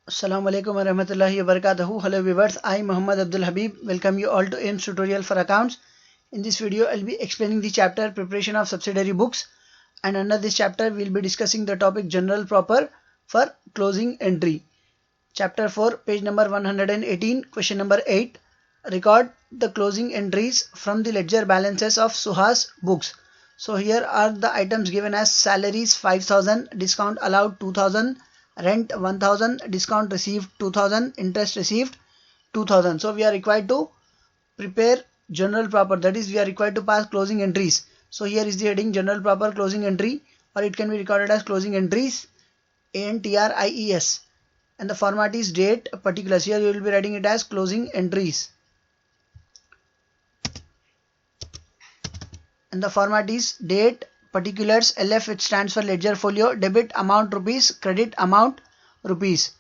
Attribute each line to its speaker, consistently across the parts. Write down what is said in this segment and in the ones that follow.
Speaker 1: Assalamu alaikum wa rahmatullahi wa barakatuhu. Hello viewers, I am Muhammad Abdul Habib. Welcome you all to AIMS tutorial for accounts. In this video, I'll be explaining the chapter preparation of subsidiary books, and under this chapter we'll be discussing the topic general proper for closing entry. Chapter 4, page number 118, question number 8. Record the closing entries from the ledger balances of Suhas books. So here are the items given as salaries 5000, discount allowed 2000, rent 1000, discount received 2000, interest received 2000. So we are required to prepare general proper, that is we are required to pass closing entries. So here is the heading general proper closing entry, or it can be recorded as closing entries, ANTRIES, and the format is date particulars. Here you will be writing it as closing entries, and the format is date particulars. LF, which stands for ledger folio, debit amount rupees, credit amount rupees.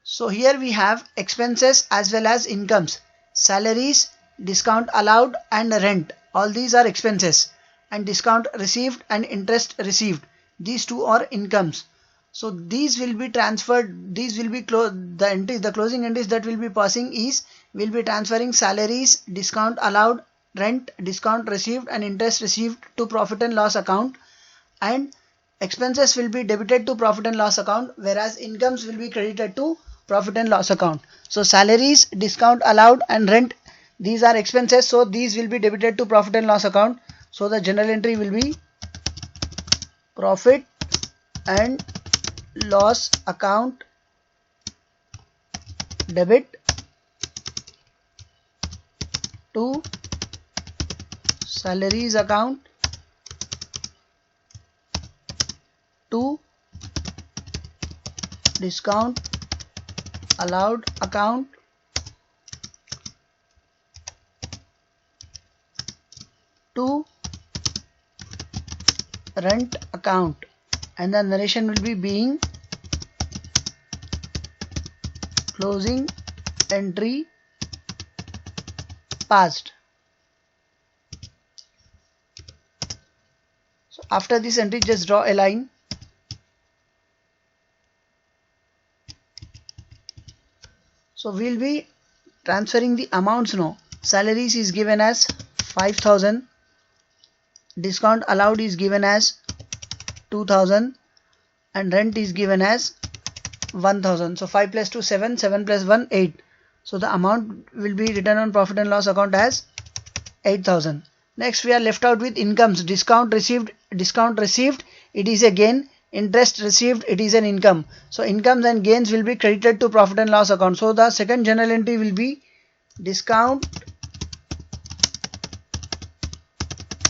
Speaker 1: So here we have expenses as well as incomes. Salaries, discount allowed and rent, all these are expenses, and discount received and interest received, these two are incomes. So these will be transferred, these will be the closing entries that will be passing is, will be transferring salaries, discount allowed, rent, discount received and interest received to profit and loss account, and expenses will be debited to profit and loss account, whereas incomes will be credited to profit and loss account. So salaries, discount allowed and rent, these are expenses, so these will be debited to profit and loss account. So the general entry will be profit and loss account debit to salaries account to discount allowed account to rent account, and the narration will be being closing entry passed. So after this entry, just draw a line. So we'll be transferring the amounts now. Salaries is given as 5000, discount allowed is given as 2000, and rent is given as 1000. So 5 plus 2 7, 7 plus 1 8. So the amount will be written on profit and loss account as 8000. Next we are left out with incomes. Discount received, it is a gain. Interest received, it is an income. So incomes and gains will be credited to profit and loss account. So the second journal entry will be discount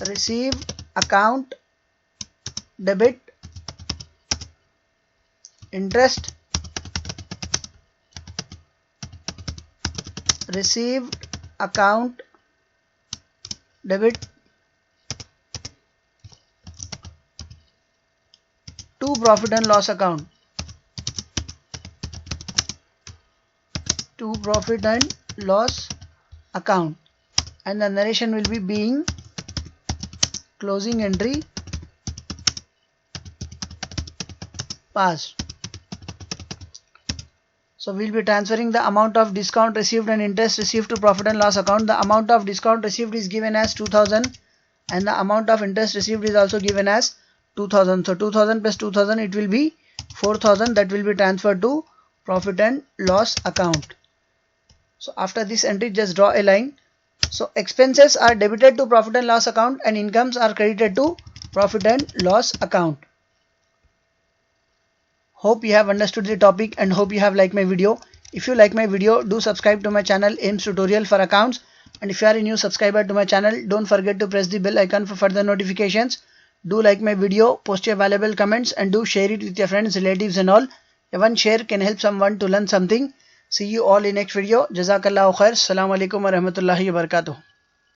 Speaker 1: received account debit, interest received account debit to profit and loss account, and the narration will be being closing entry passed. So we'll be transferring the amount of discount received and interest received to profit and loss account. The amount of discount received is given as 2000, and the amount of interest received is also given as 2000. So 2000 plus 2000, it will be 4000, that will be transferred to profit and loss account. So after this entry, just draw a line. So expenses are debited to profit and loss account, and incomes are credited to profit and loss account. Hope you have understood the topic and hope you have liked my video. If you like my video, do subscribe to my channel AIMS tutorial for accounts, and if you are a new subscriber to my channel, don't forget to press the bell icon for further notifications. Do like my video, post your valuable comments, and do share it with your friends, relatives and all. One share can help someone to learn something. See you all in next video. Jazakallahu khair. Assalamu alaikum wa rahmatullahi wa barakatuh.